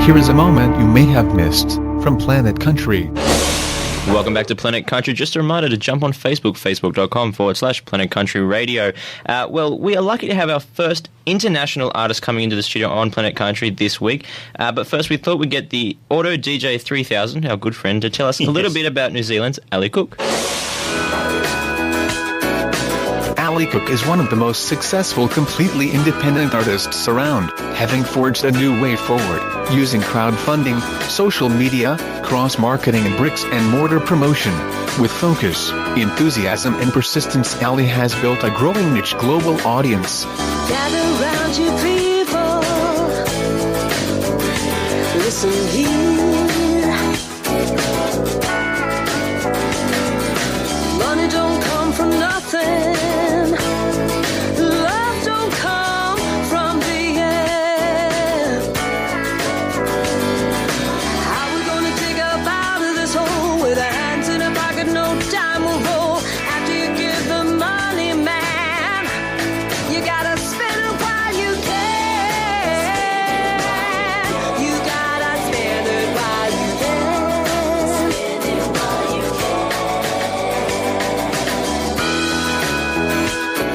Here is a moment you may have missed from Planet Country. Welcome back to Planet Country. Just a reminder to jump on Facebook, facebook.com/Planet Country Radio. Well, we are lucky to have our first international artist coming into the studio on Planet Country this week. But first, we thought we'd get the Auto DJ 3000, our good friend, to tell us a little bit about New Zealand's Ali Cook. Ali Cook is one of the most successful completely independent artists around, having forged a new way forward, using crowdfunding, social media, cross-marketing and bricks-and-mortar promotion. With focus, enthusiasm and persistence, Ali has built a growing niche global audience. Gather round you people, listen here. Money don't come from nothing. Love don't come from the air. How we gonna dig up out of this hole with our hands in our pocket? No time will roll after you give the money, man. You gotta spend it while you can. You gotta spend it while you can. Spend it while you can.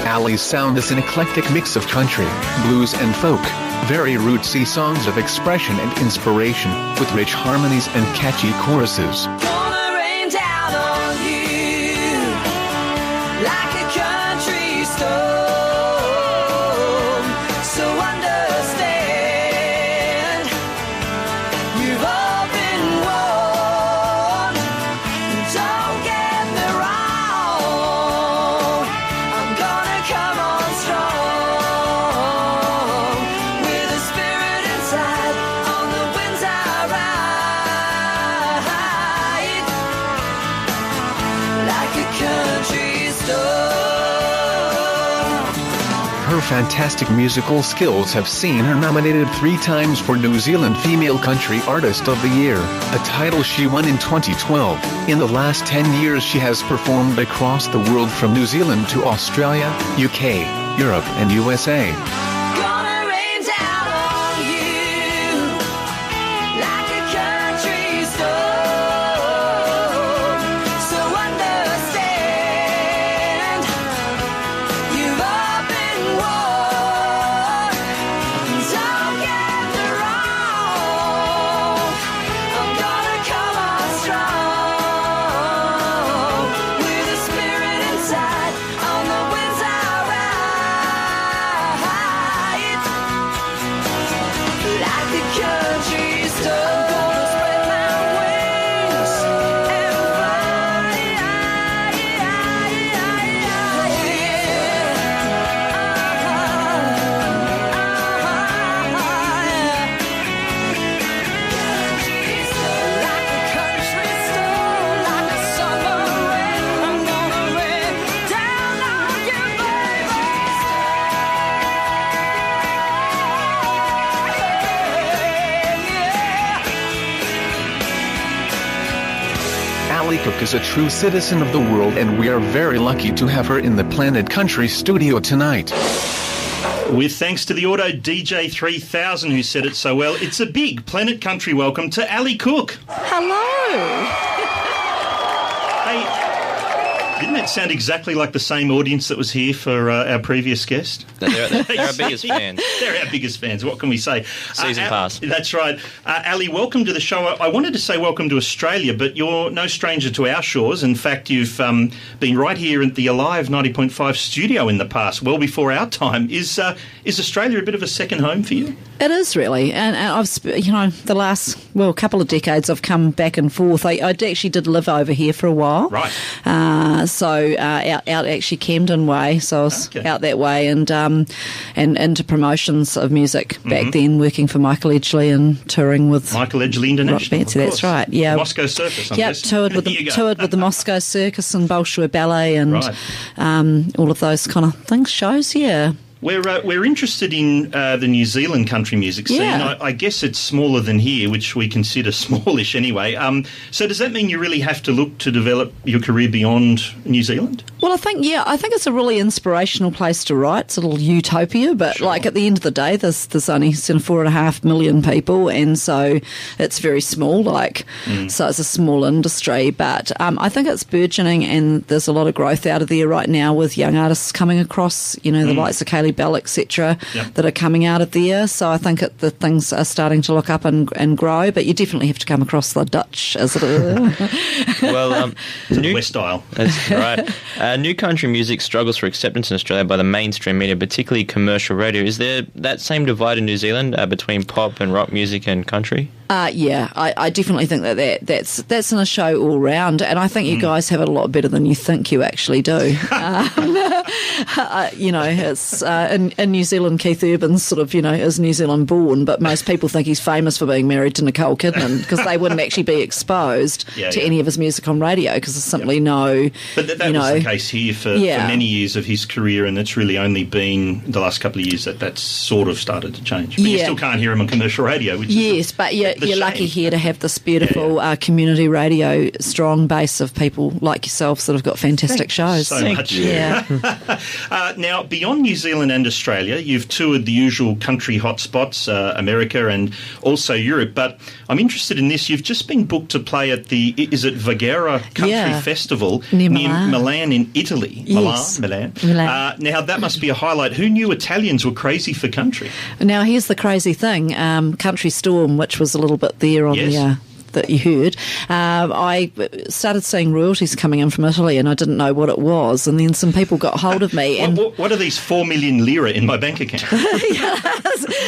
Ali's sound is an eclectic mix of country, blues and folk, very rootsy songs of expression and inspiration, with rich harmonies and catchy choruses. Gonna rain down on you like a country storm. So understand, you've all been warned. Don't get me wrong, I'm gonna come on strong with a spirit inside on the winds I ride like a country storm. Her fantastic musical skills have seen her nominated 3 times for New Zealand Female Country Artist of the Year, a title she won in 2012. In the last 10 years she has performed across the world from New Zealand to Australia, UK, Europe and USA. Gonna rain down on you like a country storm. So understand, you've all been warned. Don't get me wrong, I'm gonna come on strong with a spirit inside on the winds I ride like a country storm. I'm gonna spread my wings and fly. Like a country storm, like a summer rain, I'm gonna rain down on you, Ali Cook is a true citizen of the world and we are very lucky to have her in the Planet Country studio tonight. With thanks to the Auto DJ 3000 who said it so well, it's a big Planet Country welcome to Ali Cook. Hello. Hey, didn't that sound exactly like the same audience that was here for our previous guest? They're our biggest fans. They're our biggest fans. What can we say? Season pass. That's right. Ali, welcome to the show. I wanted to say welcome to Australia, but you're no stranger to our shores. In fact, you've been right here at the Alive 90.5 studio in the past, well before our time. Is Australia a bit of a second home for you? It is really, and I've the last couple of decades I've come back and forth. I actually did live over here for a while, Right. So out actually Camden way, so I was out that way, and into promotions of music back then, working for Michael Edgley and touring with Michael Edgley International. Rock Fancy, that's right. Yeah, Moscow Circus. toured with the Moscow Circus and Bolshoi Ballet and all of those kind of things, shows. Yeah. We're interested in the New Zealand country music scene. Yeah. I guess it's smaller than here, which we consider smallish anyway. So does that mean you really have to look to develop your career beyond New Zealand? Well, I think it's a really inspirational place to write. It's a little utopia, but like at the end of the day, there's only sort of 4.5 million people, and so it's very small. So it's a small industry, but I think it's burgeoning, and there's a lot of growth out of there right now with young artists coming across. You know, the likes of Kaylee Bell, etc., that are coming out of there. So I think the things are starting to look up and grow. But you definitely have to come across the Dutch, as it is. Well, West Isle. That's right. New country music struggles for acceptance in Australia by the mainstream media, particularly commercial radio. Is there that same divide in New Zealand between pop and rock music and country? I definitely think that's in a show all round, and I think you guys have it a lot better than you think you actually do. You know, it's in New Zealand, Keith Urban's sort of, you know, is New Zealand born, but most people think he's famous for being married to Nicole Kidman because they wouldn't actually be exposed to any of his music on radio because there's simply no. But that was the case here for many years of his career, and it's really only been the last couple of years that's sort of started to change. But you still can't hear him on commercial radio, which is you're lucky here to have this beautiful community radio strong base of people like yourselves that have got fantastic shows. So much. Yeah. Now, beyond New Zealand and Australia, you've toured the usual country hotspots, America and also Europe. But I'm interested in this. You've just been booked to play at the, is it Voghera Country Festival near Milan in Italy? Yes. Milan. Now, that must be a highlight. Who knew Italians were crazy for country? Now, here's the crazy thing. Country Storm, which was a little bit there on the that you heard, I started seeing royalties coming in from Italy and I didn't know what it was, and then some people got hold of me. And what are these 4 million lira in my bank account?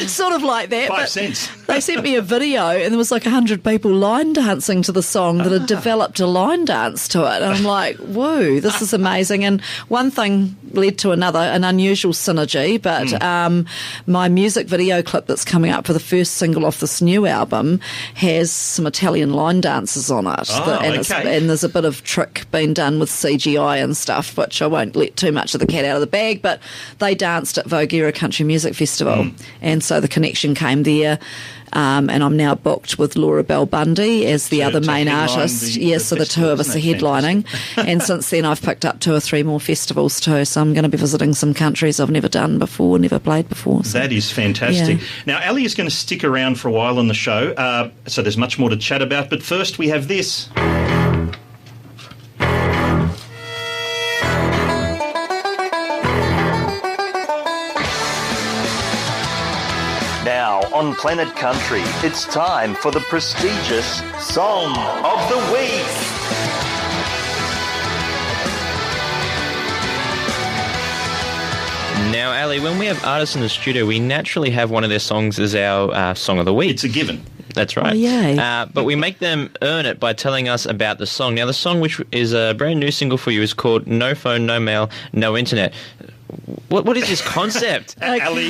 Sort of like that. 5 cents. They sent me a video and there was like 100 people line dancing to the song that had developed a line dance to it, and I'm like, whoa, this is amazing. And one thing led to another, an unusual synergy, but my music video clip that's coming up for the first single off this new album has some Italian line dances on it. And there's a bit of trick being done with CGI and stuff, which I won't let too much of the cat out of the bag, but they danced at Voghera Country Music Festival, and so the connection came there. And I'm now booked with Laura Bell Bundy as the other main artist. So the two of us are headlining. And since then I've picked up 2 or 3 more festivals too. So I'm going to be visiting some countries I've never done before, never played before. So. That is fantastic. Yeah. Now, Ali is going to stick around for a while on the show. So there's much more to chat about. But first we have this. Now on Planet Country, it's time for the prestigious Song of the Week. Now, Ali, when we have artists in the studio, we naturally have one of their songs as our Song of the Week. It's a given. That's right. Oh, yay. But we make them earn it by telling us about the song. Now, the song, which is a brand new single for you, is called No Phone, No Mail, No Internet. What is this concept? Ali,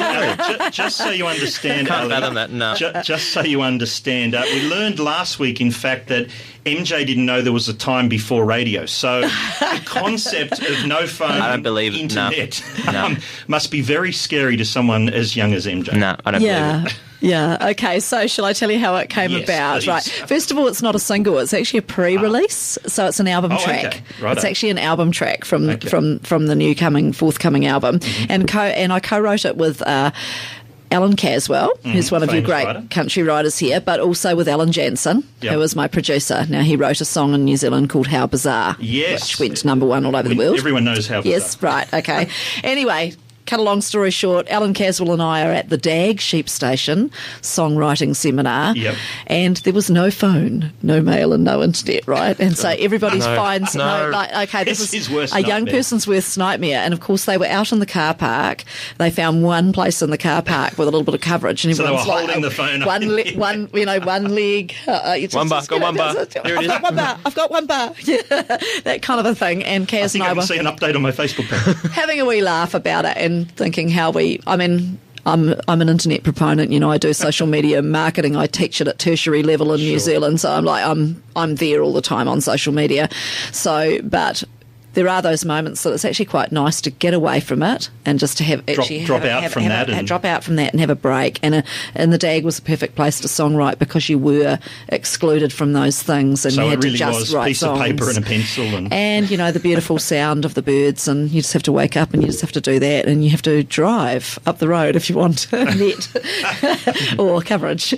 just so you understand, Can't Ali, fathom that, no. Just so you understand, we learned last week, in fact, that MJ didn't know there was a time before radio. So the concept of no phone, I don't believe internet no. must be very scary to someone as young as MJ. No, I don't believe it. Yeah, okay, so shall I tell you how it came about? Please. Right. First of all, it's not a single, it's actually a pre-release, so it's an album track. Okay. Righto. It's actually an album track from the forthcoming album. And I co-wrote it with Alan Caswell, who's one of your great country writers here, but also with Alan Jansen, who was my producer. Now, he wrote a song in New Zealand called How Bizarre, which went to number 1 all over the world. Everyone knows How Bizarre. Yes, right, okay. Anyway, cut a long story short, Alan Caswell and I are at the DAG Sheep Station songwriting seminar, and there was no phone, no mail and no internet, right? And so everybody's this is worst a young person's worst nightmare. And of course they were out in the car park. They found one place in the car park with a little bit of coverage, and everyone's so they were holding the phone up. One leg. One bar, got 1 bar. There it is. I've got 1 bar. Yeah, that kind of a thing. And Kaz and I were... I can see an update on my Facebook page. Having a wee laugh about it and thinking I'm an internet proponent, you know, I do social media marketing, I teach it at tertiary level in New Zealand, so I'm there all the time on social media. So, but there are those moments that it's actually quite nice to get away from it and just to have drop out from that and have a break. And the DAG was a perfect place to songwrite because you were excluded from those things, and So you it had really to just was write piece songs. of paper and a pencil. And, you know, the beautiful sound of the birds, and you just have to wake up and you just have to do that, and you have to drive up the road if you want net or coverage.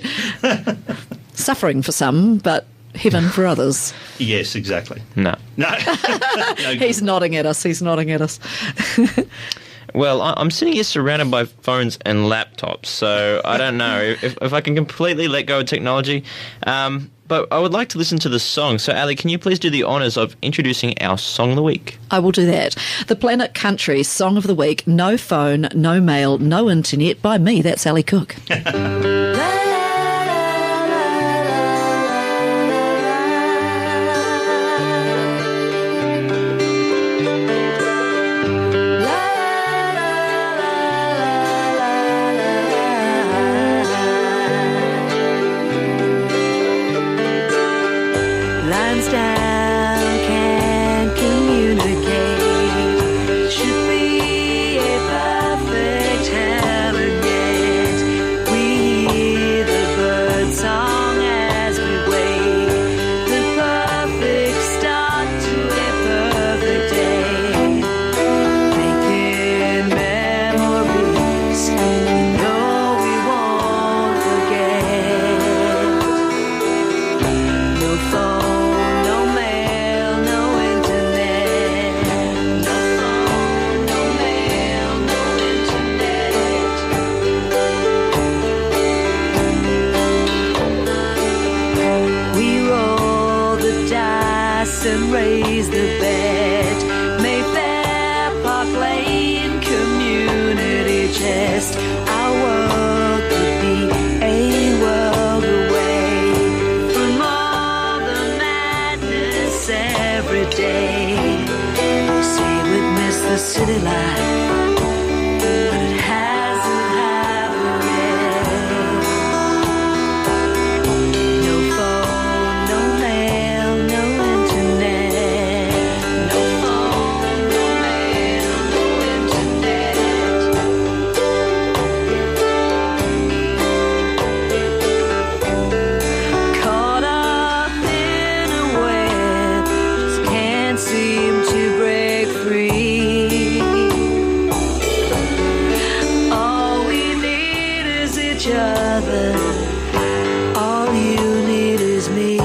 Suffering for some, but heaven for others. Yes, exactly. No. No. He's nodding at us. Well, I'm sitting here surrounded by phones and laptops, so I don't know if I can completely let go of technology. But I would like to listen to the song. So, Ali, can you please do the honours of introducing our Song of the Week? I will do that. The Planet Country Song of the Week, No Phone, No Mail, No Internet, by me. That's Ali Cook. Lansdowne can communicate, should be a perfect heaven yet. We hear the bird song as we wait, the perfect start to a perfect day. Making memories, no, we won't forget. No phone. And raise the bed. Mayfair, Park Lane, Community Chest. Our world could be a world away from all the madness every day. We say we'd miss the city life, but it hasn't happened yet. No phone, no mail, no seem to break free. All we need is each other. All you need is me.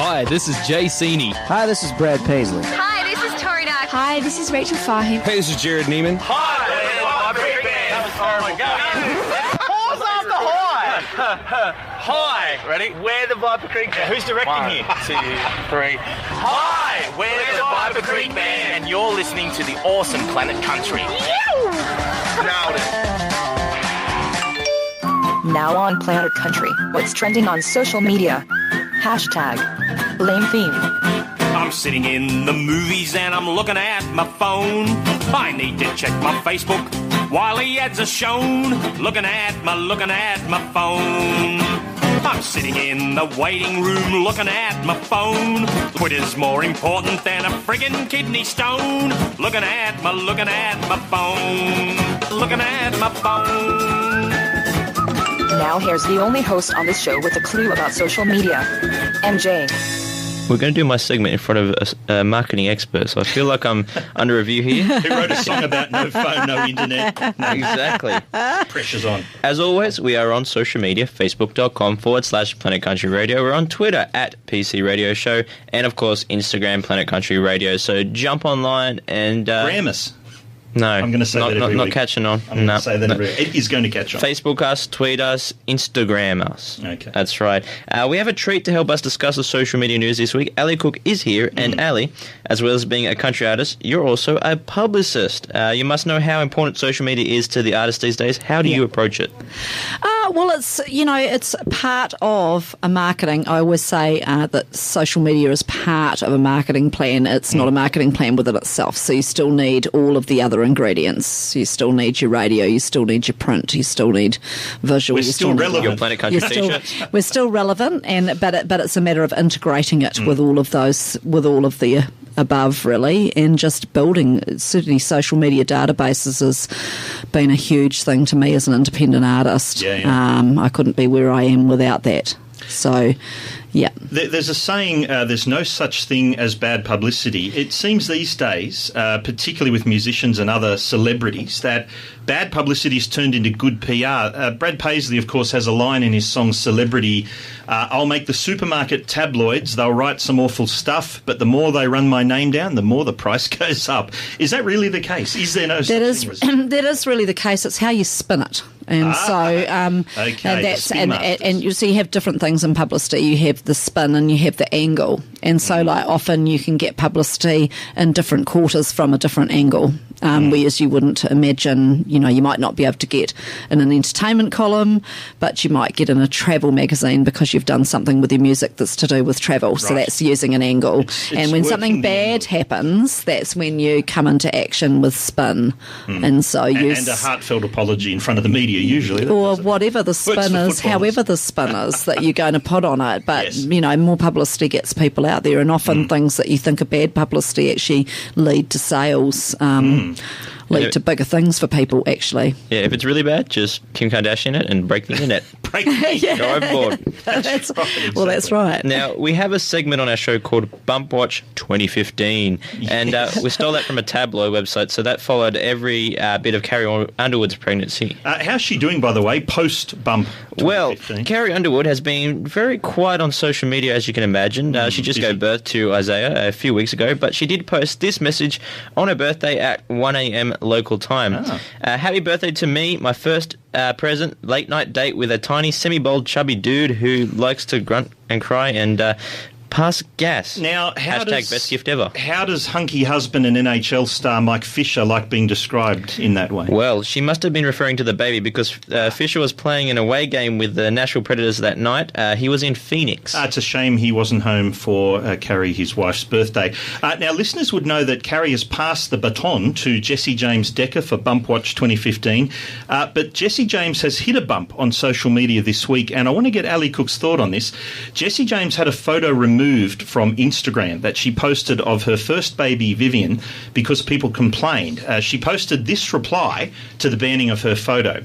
Hi, this is Jay Seeney. Hi, this is Brad Paisley. Hi, this is Hi, this is Rachel Fahim. Hey, this is Jared Neiman. Hi. Ready? We're the Viper Creek Band. Who's directing here? 1, 2, 3. Hi. We're the Viper Creek Band. And you're listening to the awesome Planet Country. Nailed it. Now on Planet Country, what's trending on social media? Hashtag Blame Theme. I'm sitting in the movies and I'm looking at my phone. I need to check my Facebook while the ads are shown. Looking at my phone. I'm sitting in the waiting room looking at my phone. Twitter's more important than a friggin' kidney stone. Looking at my phone. Looking at my phone. Now here's the only host on this show with a clue about social media, MJ. We're going to do my segment in front of a marketing expert, so I feel like I'm under review here. Who wrote a song about no phone, no internet? No. Exactly. Pressure's on. As always, we are on social media, facebook.com/Planet Country Radio. We're on Twitter @PC Radio Show, and of course, Instagram, Planet Country Radio. So jump online and... Gram us. No, I'm going to say that every not week. catching on. I'm going to say that every week. It is going to catch on. Facebook us, tweet us, Instagram us. Okay. That's right. We have a treat to help us discuss the social media news this week. Ali Cook is here, and Ali, as well as being a country artist, you're also a publicist. You must know how important social media is to the artists these days. How do you approach it? Well, it's part of a marketing. I always say that social media is part of a marketing plan. It's not a marketing plan within itself. So you still need all of the other ingredients. You still need your radio. You still need your print. You still need visual. We're still relevant. Your Planet Country t-shirts. We're still relevant, but it's a matter of integrating it with all of those, with all of the above, really, and just building. Certainly social media databases has been a huge thing to me as an independent artist. I couldn't be where I am without that. So, yeah. There's a saying, there's no such thing as bad publicity. It seems these days, particularly with musicians and other celebrities, that bad publicity is turned into good PR. Brad Paisley, of course, has a line in his song Celebrity, I'll make the supermarket tabloids, they'll write some awful stuff, but the more they run my name down, the more the price goes up. Is that really the case? Is there no such thing? That is really the case. It's how you spin it. And and you see you have different things in publicity. You have the spin and you have the angle. And so like often you can get publicity in different quarters from a different angle. Whereas you wouldn't imagine, you might not be able to get in an entertainment column, but you might get in a travel magazine because you've done something with your music that's to do with travel. Right. So that's using an angle. And when something bad happens, that's when you come into action with spin. And so and a heartfelt apology in front of the media, usually. Or whatever the spin is, however the spin is that you're going to put on it. But, more publicity gets people out there, and often things that you think are bad publicity actually lead to sales. Lead to bigger things for people, actually. Yeah, if it's really bad, just Kim Kardashian it and break the internet. Break the internet. Go overboard. That's right. Exactly. Well, that's right. Now, we have a segment on our show called Bump Watch 2015, and we stole that from a tabloid website, so that followed every bit of Carrie Underwood's pregnancy. How's she doing, by the way, post-Bump 2015? Well, Carrie Underwood has been very quiet on social media, as you can imagine. She just gave birth to Isaiah a few weeks ago, but she did post this message on her birthday at 1 a.m. local time. Happy birthday to me, my first present, late night date with a tiny semi-bald chubby dude who likes to grunt and cry and pass gas. Now, hashtag best gift ever. How does hunky husband and NHL star Mike Fisher like being described in that way? Well, she must have been referring to the baby because Fisher was playing an away game with the Nashville Predators that night. He was in Phoenix. It's a shame he wasn't home for Carrie, his wife's birthday. Now, listeners would know that Carrie has passed the baton to Jesse James Decker for Bump Watch 2015, but Jesse James has hit a bump on social media this week, and I want to get Ali Cook's thought on this. Jesse James had a photo removed from Instagram that she posted of her first baby, Vivian, because people complained. She posted this reply to the banning of her photo.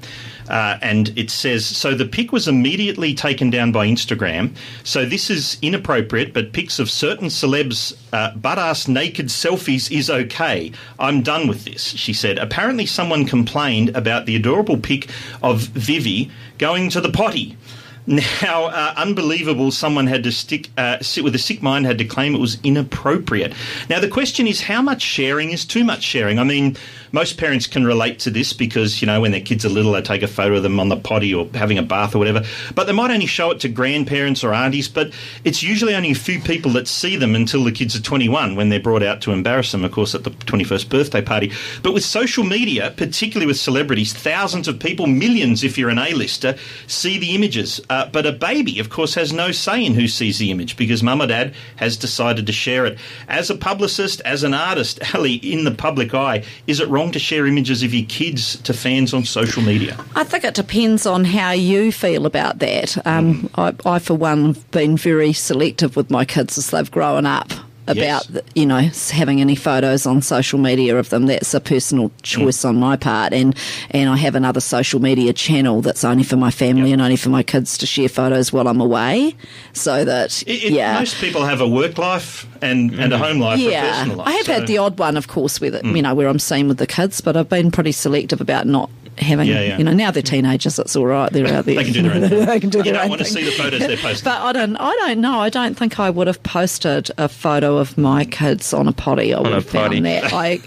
And it says, so the pic was immediately taken down by Instagram. So this is inappropriate, but pics of certain celebs' butt-ass naked selfies is okay. I'm done with this, she said. Apparently someone complained about the adorable pic of Vivi going to the potty. Now, unbelievable, someone had to sit with a sick mind, had to claim it was inappropriate. Now, the question is, how much sharing is too much sharing? I mean, most parents can relate to this because, you know, when their kids are little, they take a photo of them on the potty or having a bath or whatever. But they might only show it to grandparents or aunties, but it's usually only a few people that see them until the kids are 21 when they're brought out to embarrass them, of course, at the 21st birthday party. But with social media, particularly with celebrities, thousands of people, millions if you're an A-lister, see the images. But a baby, of course, has no say in who sees the image because mum or dad has decided to share it. As a publicist, as an artist, Ali, in the public eye, is it wrong to share images of your kids to fans on social media? I think it depends on how you feel about that. I, for one, have been very selective with my kids as they've grown up about, you know, having any photos on social media of them. That's a personal choice on my part. And I have another social media channel that's only for my family and only for my kids to share photos while I'm away. So that, most people have a work life and a home life, a personal life. I have had the odd one, of course, where, you know, where I'm seen with the kids, but I've been pretty selective about not having, you know, now they're teenagers, it's all right, they're out there. They can do their own thing. They can do you their don't own want to thing. see the photos they're posting. But I don't know. I don't think I would have posted a photo of my kids on a potty. I would have found that. I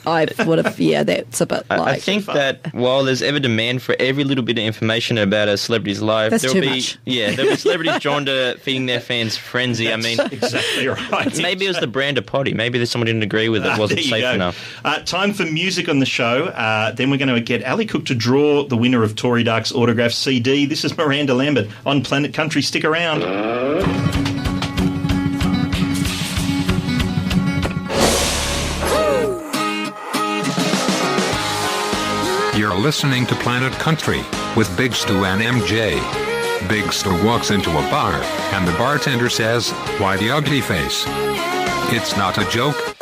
would have, that's a bit like... I think that while there's ever demand for every little bit of information about a celebrity's life, That's there'll too be much. there'll be celebrities drawn to feeding their fans frenzy. I mean, exactly right. maybe it was the brand of potty. Maybe there's someone who didn't agree with it. Wasn't safe enough. Time for music on the show. Then we're going to get Ali Cook to draw the winner of Tory Dark's autographed CD. This is Miranda Lambert on Planet Country. Stick around. You're listening to Planet Country with Big Stu and MJ. Big Stu walks into a bar, and the bartender says, "Why the ugly face?" It's not a joke.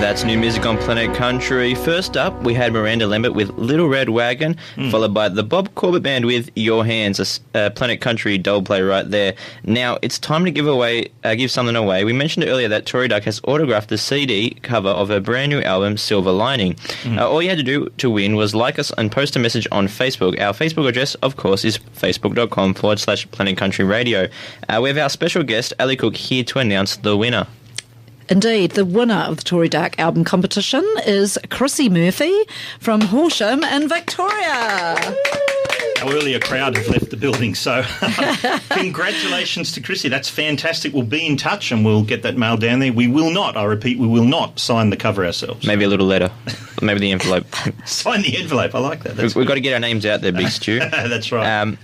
That's new music on Planet Country. First up, we had Miranda Lambert with Little Red Wagon, followed by the Bob Corbett Band with Your Hands, a Planet Country dole play right there. Now, it's time to give something away. We mentioned earlier that Tory Dark has autographed the CD cover of her brand new album, Silver Lining. All you had to do to win was like us and post a message on Facebook. Our Facebook address, of course, is facebook.com/Planet Country Radio. We have our special guest, Ali Cook, here to announce the winner. Indeed, the winner of the Tory Dark album competition is Chrissy Murphy from Horsham in Victoria. Our earlier crowd have left the building, so congratulations to Chrissy. That's fantastic. We'll be in touch and we'll get that mail down there. We will not, I repeat, we will not sign the cover ourselves. Maybe a little letter. Maybe the envelope. Sign the envelope. I like that. We've got to get our names out there, Big Stu. That's right.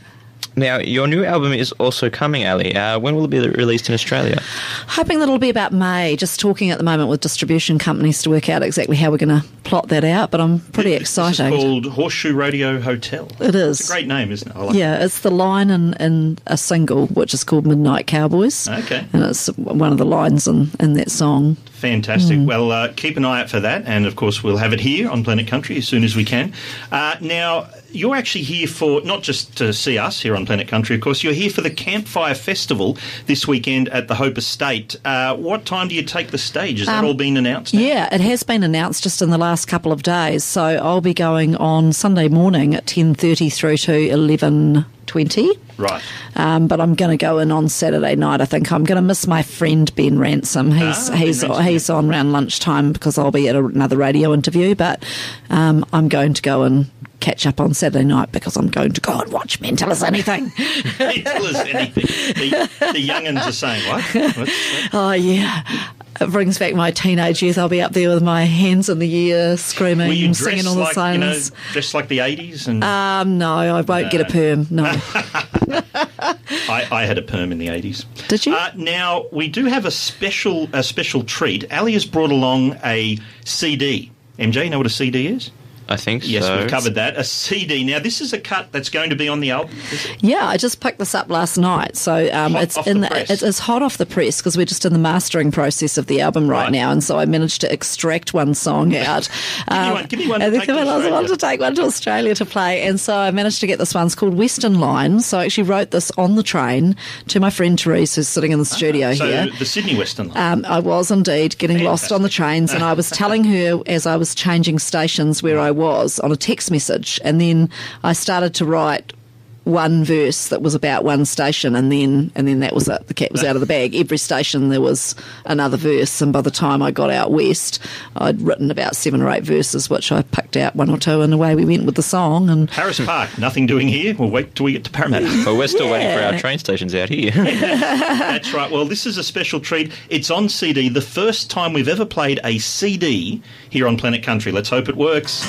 Now, your new album is also coming, Ali. When will it be released in Australia? Hoping that it'll be about May. Just talking at the moment with distribution companies to work out exactly how we're going to plot that out, but I'm pretty excited. This is called Horseshoe Radio Hotel. It is. It's a great name, isn't it? I like it. It's the line in a single, which is called Midnight Cowboys. Okay. And it's one of the lines in that song. Fantastic. Well, keep an eye out for that, and of course we'll have it here on Planet Country as soon as we can. Now, you're actually here for, not just to see us here on Planet Country, of course, you're here for the Campfire Festival this weekend at the Hope Estate. What time do you take the stage? Has that all been announced now? Yeah, it has been announced just in the last couple of days. So I'll be going on Sunday morning at 10:30 through to 11:20. Right. But I'm going to go in on Saturday night. I think I'm going to miss my friend Ben Ransom. He's on around lunchtime because I'll be at another radio interview. But I'm going to go and catch up on Saturday night because I'm going to go and watch Mental as Anything. Mental as Anything. The young'uns are saying, what? Oh, yeah. It brings back my teenage years. I'll be up there with my hands in the air, screaming, Were you singing all the songs. Dressed like the 80s? And No, I won't get a perm. No. I had a perm in the 80s. Did you? Now, we do have a special treat. Ali has brought along a CD. MJ, you know what a CD is? I think Yes, so. we've covered that. A CD. Now, this is a cut that's going to be on the album, is it? Yeah, I just picked this up last night, so it's off in the press. it's hot off the press because we're just in the mastering process of the album right Right. now, and so I managed to extract one song out. Give me one to and then take to I Australia. want to take one to Australia to play, and so I managed to get this one. It's called Western Line. So I actually wrote this on the train to my friend Therese, who's sitting in the studio So here. the Sydney Western Line. I was indeed getting lost on the trains, and I was telling her as I was changing stations where I was on a text message, and then I started to write one verse that was about one station, and then that was it. The cat was out of the bag. Every station there was another verse, and by the time I got out west, I'd written about 7 or 8 verses, which I picked out 1 or 2, and away we went with the song. And Harris Park, nothing doing here. We'll wait till we get to Parramatta. Well, we're still waiting for our train stations out here. That's right. Well, this is a special treat. It's on CD. The first time we've ever played a CD here on Planet Country. Let's hope it works.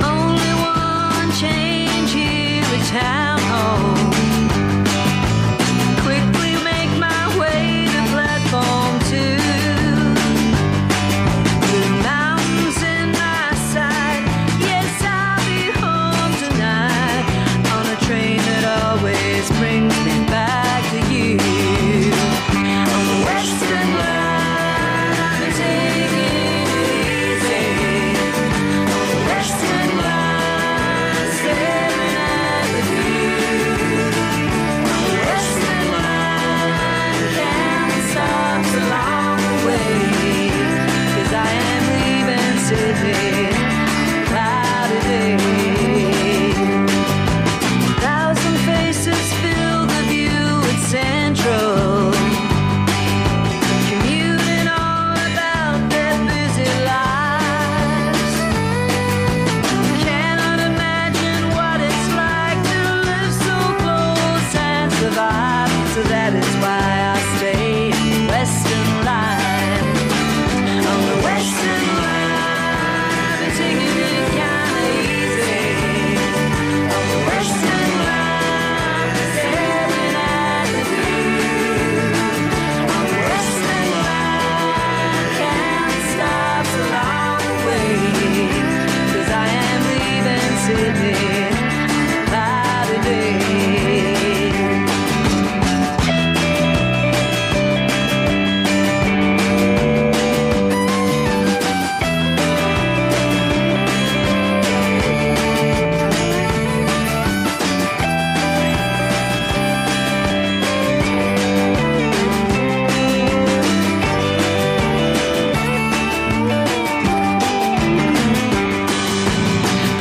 Only one change here at town hall. Quickly make my way to platform 2. The mountains in my sight. Yes, I'll be home tonight on a train that always brings me back to you. On the Western Line, I'm taking it easy. On the Western Line, staring at the view. On the Western Line, can't stop along the way. 'Cause I am leaving Sydney, cloudy day. 1,000 faces fill the view at Central, commuting all about their busy lives. Cannot imagine what it's like to live so close and survive. So that is why I stay Western Line. On the Western Line, I've been taking it kinda easy. On the Western Line, staring at the view. On the Western Line, can't stop along the way. 'Cause I am leaving Sydney, cloudy day.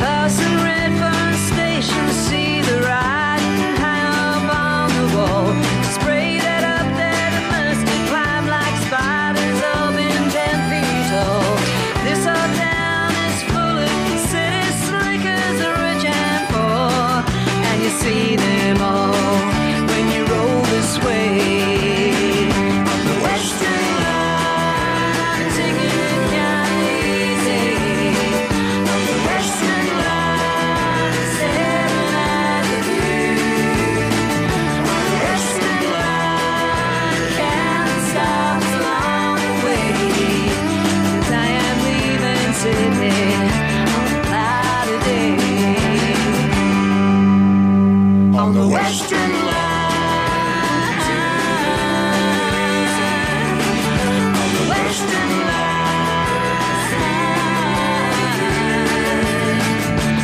Passing Redfern Station, see the writing hang up on the wall. Spray that up there that must climb like spiders up in 10 feet tall. This old town is full of city slickers, rich and poor, and you see them all when you roll this way. On the Western Line, taking it kinda easy. On the Western Line, staring at the view. On the Western Line, can't stop along the way. 'Cause I am leaving Sydney on a cloudy day. On the Western Line. On the Western Line.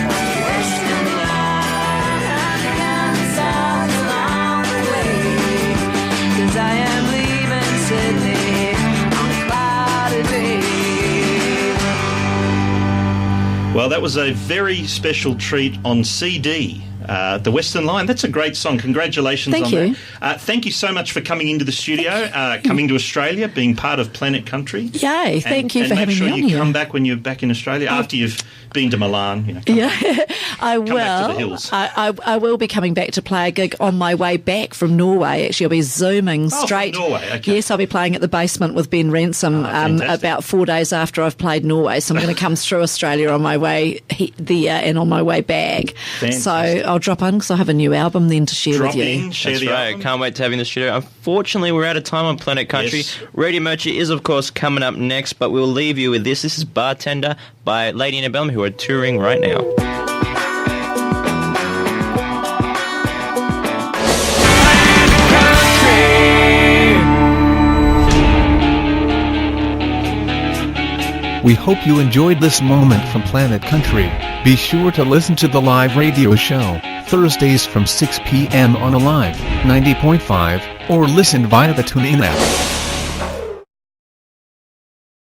On the Western Line, I can't stop along the way. 'Cause I am leaving Sydney on a cloudy day. Well, that was a very special treat on CD. The Western Line. That's a great song. Congratulations Thank on you. that. Thank you so much for coming into the studio, coming to Australia, being part of Planet Country. yay, thank you and for make having sure me on you here. come back when you're back in Australia, after you've been to Milan. You know, come Yeah, I will. back to the hills. I will be coming back to play a gig on my way back from Norway. Actually, I'll be zooming from straight. Norway, okay. Yes, I'll be playing at the Basement with Ben Ransom fantastic. about 4 days after I've played Norway. So I'm going to come through Australia on my way there and on my way back. Fantastic. So I'll drop in because I have a new album then to share Drop with you. in, share That's the right. album. Can't wait to have you in the studio. Unfortunately, we're out of time on Planet Country. Yes. Radio Merchant is, of course, coming up next, but we'll leave you with this. This is Bartender by Lady Annabelle, who are touring right now. We hope you enjoyed this moment from Planet Country. Be sure to listen to the live radio show, Thursdays from 6 p.m. on Alive 90.5, or listen via the TuneIn app.